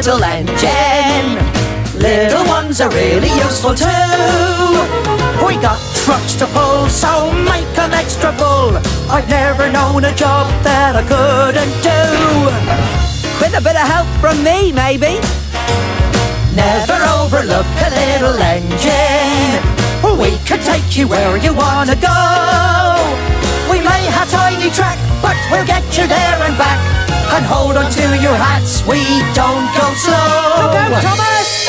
little engine. Little ones are really useful too. We got trucks to pull, so make them extra full. I've never known a job that I couldn't do. With a bit of help from me, maybe. Never overlook a little engine. We can take you where you want to go. We may have tiny track, but we'll get you there and back. And hold on to your hats, we don't go slow. Look out, Thomas!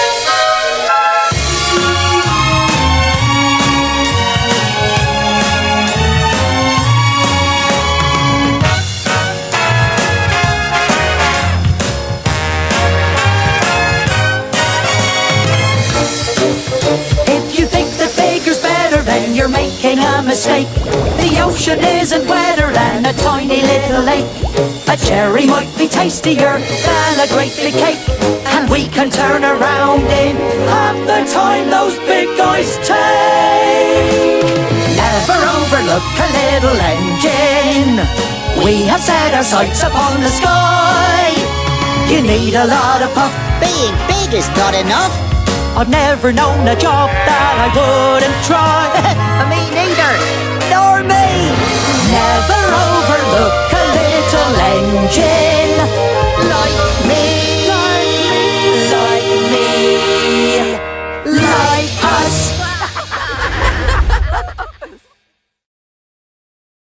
If you think that bigger's better, then you're making a mistake. The ocean isn't wetter than a tiny little lake. A cherry might be tastier than a great big cake, and we can turn around in half the time those big guys take. Never overlook a little engine. We have set our sights upon the sky. You need a lot of puff. Being big is not enough. I've never known a job that I wouldn't try.